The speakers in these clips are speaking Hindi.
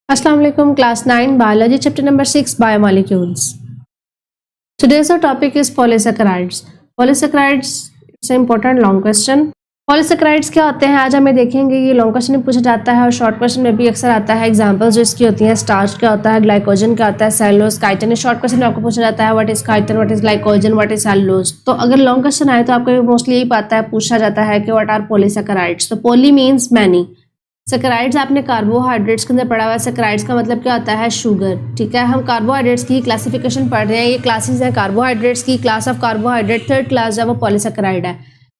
Assalamu alaikum, class 9 biology chapter number 6 biomolecules. Today's our topic is polysaccharides. Polysaccharides, it's an important long question. Polysaccharides क्या होते हैं आज हमें देखेंगे। ये लॉन्ग क्वेश्चन में पूछा जाता है और शॉर्ट क्वेश्चन में भी अक्सर आता है। एग्जांपल्स जो इसकी होती हैं, स्टार्च क्या होता है, ग्लाइकोजन क्या होता है, सेलुलोज, काइटिन। शॉर्ट क्वेश्चन में आपको पूछा जाता है what is chitin, what is glycogen, what is cellulose. तो अगर लॉन्ग क्वेश्चन आए तो आपको मोस्टली यही पता है, पूछा जाता है कि व्हाट आर पॉलीसैकेराइड्स। तो पॉली मीन्स मैनी, सैकेराइड्स आपने कार्बोहाइड्रेट्स के अंदर पढ़ा हुआ है। सैकेराइड्स का मतलब क्या होता है, शुगर। ठीक है, हम कार्बोहाइड्रेट्स की क्लासिफिकेशन पढ़ रहे हैं। ये क्लासेस हैं कार्बोहाइड्रेट्स की। Class of carbohydrate third class जो है वो पॉलीसैकेराइड है।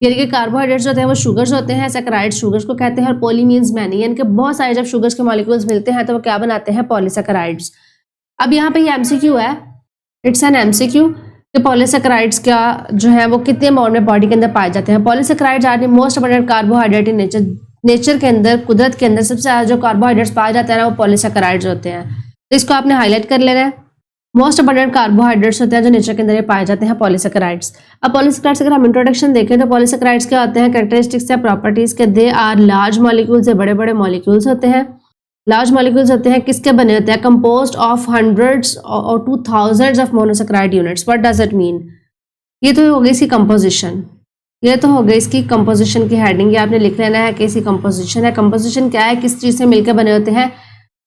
यानी कि कार्बोहाइड्रेट्स होते हैं वो शुगर्स होते हैं, सैकेराइड्स शुगर्स को कहते हैं। और पॉली मीन्स मैनी, यानी कि बहुत सारे जब शुगर्स के मॉलिक्यूल्स मिलते हैं तो वो क्या बनाते हैं, पॉलीसैकेराइड्स। अब यहाँ पे ये एमसीक्यू है, इट्स एन एमसीक्यू कि पॉलीसैकेराइड्स क्या जो है वो कितने अमाउंट में बॉडी के अंदर पाए जाते हैं। Polysaccharides are the most abundant carbohydrate in nature के अंदर, कुदरत के अंदर सबसे ज्यादा जो कार्बोहाइड्रेट्स पाए जाते हैं ना वो पॉलीसैकेराइड्स होते हैं। तो इसको आपने हाईलाइट कर लेना है। मोस्ट अबंडेंट कार्बोहाइड्रेट्स होते हैं जो नेचर के अंदर पाए जाते हैं, पॉलीसैकेराइड्स। अब पॉलीसैकेराइड्स अगर हम इंट्रोडक्शन देखें तो पॉलीसैकेराइड्स क्या होते हैं, कैरेक्टरिस्टिक्स या प्रॉपर्टीज के, दे आर लार्ज मॉलिक्यूल्स, बड़े बड़े मॉलिक्यूल्स होते हैं। लार्ज मॉलिक्यूल्स होते हैं, किसके बने होते हैं, कंपोज्ड ऑफ हंड्रेड्स और two thousands of monosaccharide units. What does it mean? ये तो हो गई इसकी कंपोजिशन, ये तो हो गई इसकी कंपोजिशन की हेडिंग। ये आपने लिख लेना है कि इसकी कंपोजिशन है। कंपोजिशन क्या है, किस चीज से मिलकर बने होते हैं,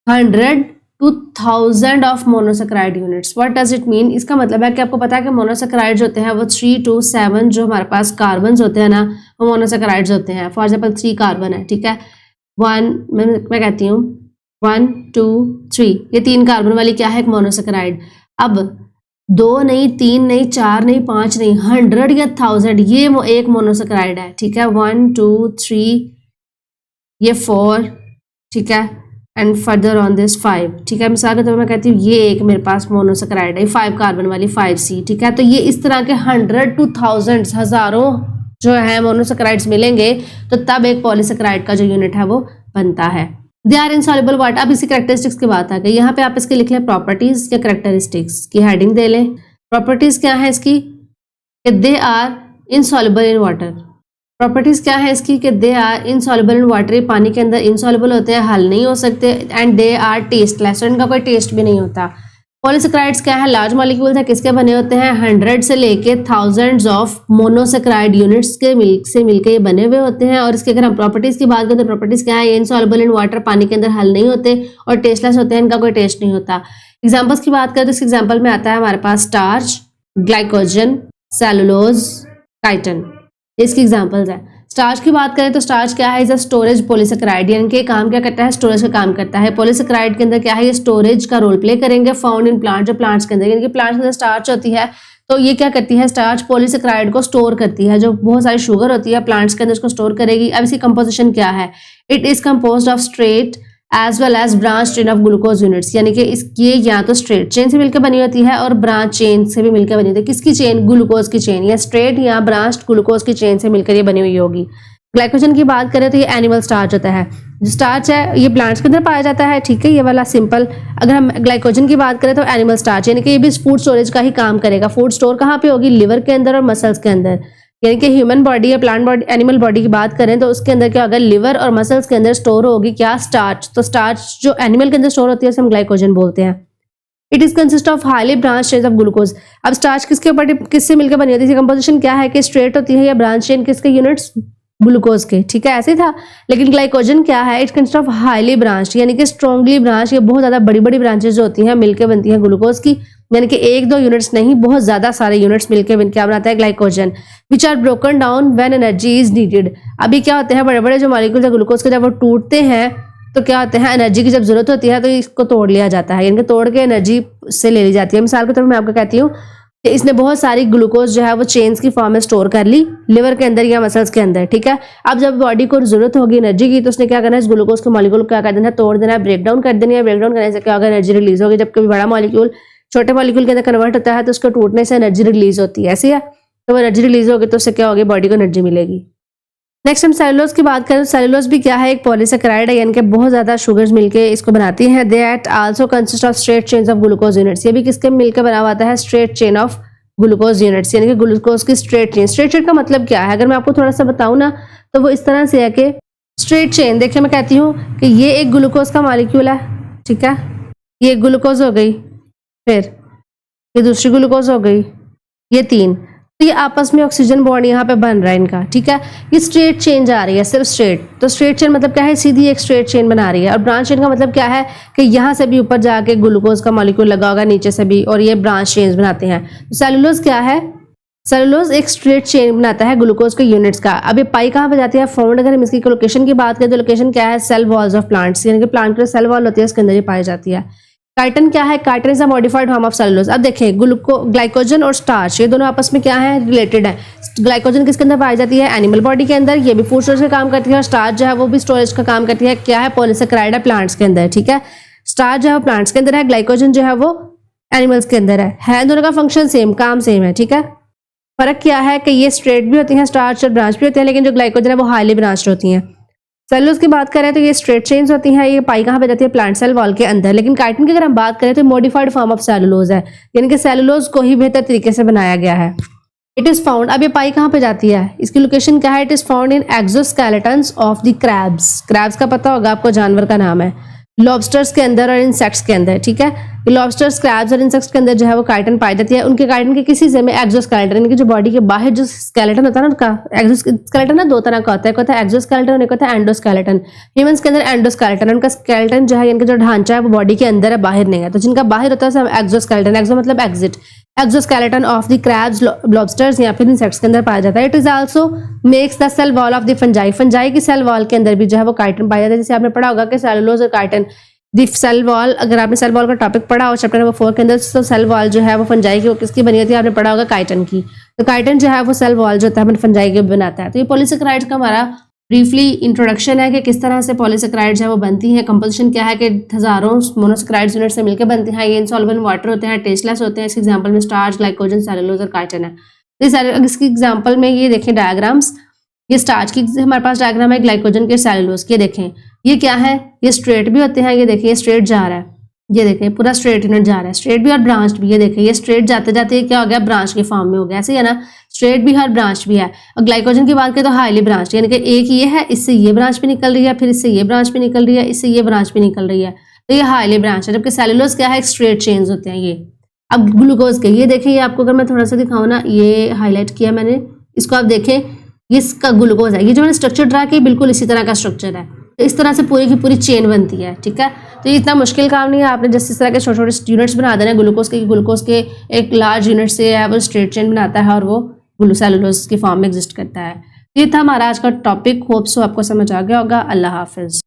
100 to 1000 of monosaccharide units. What does it mean? इसका मतलब है कि आपको पता है कि मोनोसैकेराइड्स होते हैं वो 3 to 7 जो हमारे पास कार्बन होते हैं ना वो मोनोसैकेराइड्स होते हैं। फॉर एग्जाम्पल 3 कार्बन है, ठीक है, मैं कहती हूँ 1 2 3, ये 3 कार्बन वाली क्या है, एक मोनोसैकेराइड। अब 2 नहीं, 3 नहीं, 4 नहीं, 5 नहीं, 100 या 1000 ये वो एक मोनोसैकेराइड है। ठीक है, 1 2 3, ये 4, ठीक है, एंड फर्दर ऑन दिस 5। ठीक है, मिसाल के तौर पर मैं कहती हूँ ये एक मेरे पास मोनोसैकेराइड है, 5 कार्बन वाली 5C। ठीक है, तो ये इस तरह के 100 to 1000 हजारों जो है मोनोसैकेराइड्स मिलेंगे तो तब एक पॉलीसैकेराइड का जो यूनिट है वो बनता है। They are insoluble water. अब इसी कैरेक्टरिस्टिक्स की बात आ गई। यहाँ पे आप इसके लिख लें प्रॉपर्टीज या कैरेक्टरिस्टिक्स की हेडिंग दे लें। प्रॉपर्टीज क्या है इसकी, कि they are insoluble in water. Properties क्या है इसकी, कि they are insoluble in water, ये पानी के अंदर इनसॉल्युबल होते हैं, हल नहीं हो सकते। एंड दे आर टेस्टलेस, इनका कोई टेस्ट भी नहीं होता। पॉलीसैकेराइड्स क्या है, लार्ज मॉलिक्यूल्स है, किसके बने होते हैं, 100 से लेके थाउजेंड्स ऑफ मोनोसैकेराइड यूनिट्स के से मिलकर ये बने हुए होते हैं। और इसके अगर हम प्रॉपर्टीज की बात करें तो प्रॉपर्टीज क्या है, ये इनसॉल्युबल इन वाटर, पानी के अंदर हल नहीं होते और टेस्टलेस होते हैं, इनका कोई टेस्ट नहीं होता। एग्जाम्पल्स की बात करें तो इस एग्जाम्पल में आता है हमारे पास स्टार्च, ग्लाइकोजन, सेलुलोज, काइटिन, इसकी एग्जाम्पल्स है। स्टार्च की बात करें तो स्टार्च क्या है, इज अ स्टोरेज पॉलीसैकेराइड, यानी कि काम क्या करता है, स्टोरेज का काम करता है। पॉलीसैकेराइड के अंदर क्या है, ये स्टोरेज का रोल प्ले करेंगे। फाउंड इन प्लांट, जो प्लांट्स के अंदर, यानी कि प्लांट्स के अंदर स्टार्च होती है तो ये क्या करती है, स्टार्च पॉलीसैकेराइड को स्टोर करती है। जो बहुत सारी शुगर होती है प्लांट्स के अंदर उसको स्टोर करेगी। अब इसकी कंपोजिशन क्या है, it is composed of straight as well as branch chain of glucose units, यानी कि ये या तो स्ट्रेट चेन से मिलकर बनी होती है और ब्रांच चेन से भी मिलकर बनी होती है। किसकी चेन, ग्लूकोज की चेन, या स्ट्रेट या ब्रांच ग्लूकोज की चेन से मिलकर ये बनी हुई होगी। ग्लाइकोजन की बात करें तो ये एनिमल स्टार्च होता है। जो स्टार्च है ये प्लांट्स के अंदर पाया जाता है, ठीक है, ये वाला सिंपल। अगर हम ग्लाइकोजन की बात करें तो एनिमल स्टार्च, यानी कि ये भी फूड स्टोरेज का ही काम करेगा। फूड स्टोर कहाँ पे होगी, लिवर के अंदर और मसल्स के अंदर। यानी कि ह्यूमन बॉडी या प्लांट बॉडी, एनिमल बॉडी की बात करें तो उसके अंदर क्या होगा, लिवर और मसल्स के अंदर स्टोर होगी क्या, स्टार्च। तो स्टार्च जो एनिमल के अंदर स्टोर होती है उसे हम ग्लाइकोजन बोलते हैं। It is consist of highly branch chain of glucose. अब स्टार्च किसके ऊपर किससे मिलकर बनी होती है, कंपोजिशन क्या है कि स्ट्रेट होती है या ब्रांच चेन किसके यूनिट्स, ग्लूकोज के। ठीक है, ऐसे था। लेकिन ग्लाइकोजन क्या है, it consist of highly branch, यानी कि स्ट्रॉन्गली ब्रांच, ये बहुत ज्यादा बड़ी बड़ी ब्रांचेस जो होती हैं मिलकर बनती हैं ग्लूकोज की। यानी कि 1-2 यूनिट्स नहीं, बहुत ज्यादा सारे यूनिट्स मिलकर क्या बनाता है, glycogen, which are broken down when energy is needed. अभी क्या होते हैं, बड़े बड़े जो मॉलिक्यूल्स है ग्लूकोज के, जब वो टूटते हैं तो क्या होते हैं, एनर्जी की जब जरूरत होती है तो इसको तोड़ लिया जाता है, यानी कि तोड़ के एनर्जी से ले ली जाती है। मिसाल के तौर पर मैं आपको कहती हूँ कि इसने बहुत सारी ग्लूकोज जो है वो चेन्स की फॉर्म में स्टोर कर ली लिवर के अंदर या मसल्स के अंदर। ठीक है, अब जब बॉडी को जरूरत होगी एनर्जी की तो उसने क्या करना है, इस ग्लूकोज के मॉलिक्यूल क्या कर देना है, तोड़ देना है, ब्रेक डाउन कर देनी है। ब्रेक डाउन करने से क्या होगा, एनर्जी रिलीज होगी। जब कभी बड़ा मॉलिक्यूल छोटे मॉलिक्यूल के अंदर कन्वर्ट होता है तो उसको टूटने से एनर्जी रिलीज होती है, ऐसे है। तो वो एनर्जी रिलीज होगी तो उससे क्या होगी, बॉडी को एनर्जी मिलेगी। नेक्स्ट हम सेलुलोज की बात करें तो सेलुलोज भी क्या है, एक पॉलीसैकेराइड है, यानी कि बहुत ज्यादा शुगर्स मिलके इसको बनाती हैं। They at also consist of straight chains of glucose units, ये भी किसके मिलकर बना हुआ है, straight chain of glucose units, यानी कि ग्लूकोज की स्ट्रेट चेन। स्ट्रेट चेन का मतलब क्या है, अगर मैं आपको थोड़ा सा बताऊं ना तो वो इस तरह से है कि स्ट्रेट चेन, देखिए मैं कहती हूँ कि ये एक ग्लूकोज का मॉलिक्यूल है, ठीक है, ये ग्लूकोज हो गई, फिर ये दूसरी ग्लूकोज हो गई, ये 3, तो ये आपस में ऑक्सीजन बॉन्ड यहाँ पे बन रहा है इनका, ठीक है। ये स्ट्रेट चेन जा रही है, सिर्फ स्ट्रेट, तो स्ट्रेट चेन मतलब क्या है, सीधी एक स्ट्रेट चेन बना रही है। और ब्रांच चेन का मतलब क्या है कि यहाँ से भी ऊपर जाके ग्लूकोज का मॉलिक्यूल लगा होगा, नीचे से भी, और ये ब्रांच चेन बनाते हैं। तो सेलुलोज क्या है, सेलुलोज एक स्ट्रेट चेन बनाता है ग्लूकोज के यूनिट्स का। अब ये पाई कहाँ पे जाती है, फाउंड, अगर हम इसकी लोकेशन की बात करें तो लोकेशन क्या है, सेल वॉल्स ऑफ प्लांट्स, यानी कि प्लांट के सेल वॉल होती है, इसके अंदर ये पाई जाती है। काइटन क्या है, chiton is a modified form of cellulose. अब देखें, ग्लाइकोजन और स्टार्च ये दोनों आपस में क्या है, रिलेटेड है। ग्लाइकोजन किसके अंदर पाई जाती है, एनिमल बॉडी के अंदर, ये भी फूड स्टोरेज का काम करती है। और स्टार्च जो है वो भी स्टोरेज का काम करती है, क्या है, पॉलीसेकेराइड है प्लांट्स के अंदर, ठीक है। स्टार्च जो है वो प्लांट्स के अंदर है, ग्लाइकोजन जो है वो एनिमल्स के अंदर है दोनों का फंक्शन सेम, काम सेम है, ठीक है। फर्क क्या है कि ये स्ट्रेट भी होती हैं स्टार्च और ब्रांच भी होते हैं, लेकिन जो ग्लाइकोजन है वो हाईली ब्रांच्ड होती हैं। सेलुलोज की बात करें तो ये स्ट्रेट चेन्स होती हैं, ये पाई कहाँ पे जाती है, प्लांट सेल वॉल के अंदर। लेकिन काइटिन की अगर हम बात करें तो मॉडिफाइड फॉर्म ऑफ सेलुलोज है, यानी कि सेलुलोज को ही बेहतर तरीके से बनाया गया है। इट इज फाउंड, अब ये पाई कहाँ पे जाती है, इसकी लोकेशन क्या है, it is found in exoskeletons of the crabs. Crabs का पता होगा आपको, जानवर का नाम है। लॉबस्टर्स के अंदर और इंसेक्ट्स के अंदर, ठीक है। लॉबस्टर्स, क्रैब्स और इंसेक्ट्स के अंदर जो है वो काइटिन पाई जाती है। उनके काइटिन के किसी हिस्से में एक्सोस्केलेटन, यानी कि जो बॉडी के बाहर जो स्केलेटन होता है ना, उनका एक्सोस्केलेटन ना 2 तरह का होता है, एक होता है एक्सोस्केलेटन और एक होता है एंडोस्केलेटन। ह्यूमंस के अंदर एंडोस्केलेटन, उनका स्केलेटन जो है, यानी कि जो ढांचा है वो बॉडी के अंदर है, बाहर नहीं है। तो जिनका बाहर होता है एक्सोस्केलेटन, एक्सो मतलब exit, exoskeleton of the crabs, lobsters या फिर इंसेक्ट्स के अंदर पाया जाता है। It is also makes the cell wall of the fungi, fungi की सेल वॉल के अंदर भी जो है वो काइटिन पाया जाता है। जैसे आपने पढ़ा होगा कि सेलुलोज और काइटिन दी सेल वॉल, अगर आपने सेल वॉल का टॉपिक पढ़ा हो चैप्टर नंबर 4 के अंदर, तो सेल वॉल जो है वो फंजाई की, वो किसकी बनी होती है, आपने पढ़ा होगा काइटिन की। तो काइटिन जो है वो सेल वॉल जो होता है फंजाई के बनाता है। तो ये पॉलीसेकेराइड्स का हमारा ब्रीफली इंट्रोडक्शन है कि किस तरह से पॉलीसेकेराइड्स जो है वो बनती हैं। कंपोजिशन क्या है कि हजारों मोनोसेकेराइड्स यूनिट से मिलकर बनती हैं। ये इनसॉल्युबल वाटर होते हैं, टेस्टलेस होते हैं। इसके एग्जाम्पल में स्टार्च, ग्लाइकोजन, सेलुलोज और काइटिन है। तो इसकी एग्जाम्पल में ये देखें डायग्राम्स, ये स्टार्च की हमारे पास डायग्राम है, ग्लाइकोजन के, सेलुलोज के। देखें ये क्या है, ये स्ट्रेट भी होते हैं, ये देखिए ये स्ट्रेट जा रहा है, ये देखें पूरा स्ट्रेट यूनिट जा रहा है, स्ट्रेट भी और ब्रांच भी। ये देखें ये स्ट्रेट जाते जाते ये क्या हो गया, ब्रांच के फॉर्म में हो गया, ऐसे ही है ना, स्ट्रेट भी है और ब्रांच भी है। और ग्लाइकोजन की बात करें तो हाईली ब्रांच, यानी कि एक ये है, इससे ये ब्रांच भी निकल रही है, फिर इससे ये ब्रांच भी निकल रही है, इससे ये ब्रांच भी निकल रही है, तो ये हाईली ब्रांच है। जबकि सेलुलोज क्या है, स्ट्रेट चेन्स होते हैं ये। अब ग्लूकोज के ये देखें, ये आपको अगर मैं थोड़ा सा दिखाऊँ ना, ये हाईलाइट किया मैंने, इसको आप देखें, ये इसका ग्लूकोज है, ये जो मैंने स्ट्रक्चर ड्रा किया बिल्कुल इसी तरह का स्ट्रक्चर है। तो इस तरह से पूरी की पूरी चेन बनती है, ठीक है। तो ये इतना मुश्किल काम नहीं है, आपने जैसे इस तरह के छोटे छोटे यूनिट्स बना देना ग्लूकोज के एक लार्ज यूनिट से है वो स्ट्रेट चेन बनाता है और वो सेलुलोज की फॉर्म में एग्जिस्ट करता है। ये था हमारा आज का टॉपिक। होप सो आपको समझ आ गया होगा। अल्लाह हाफिज।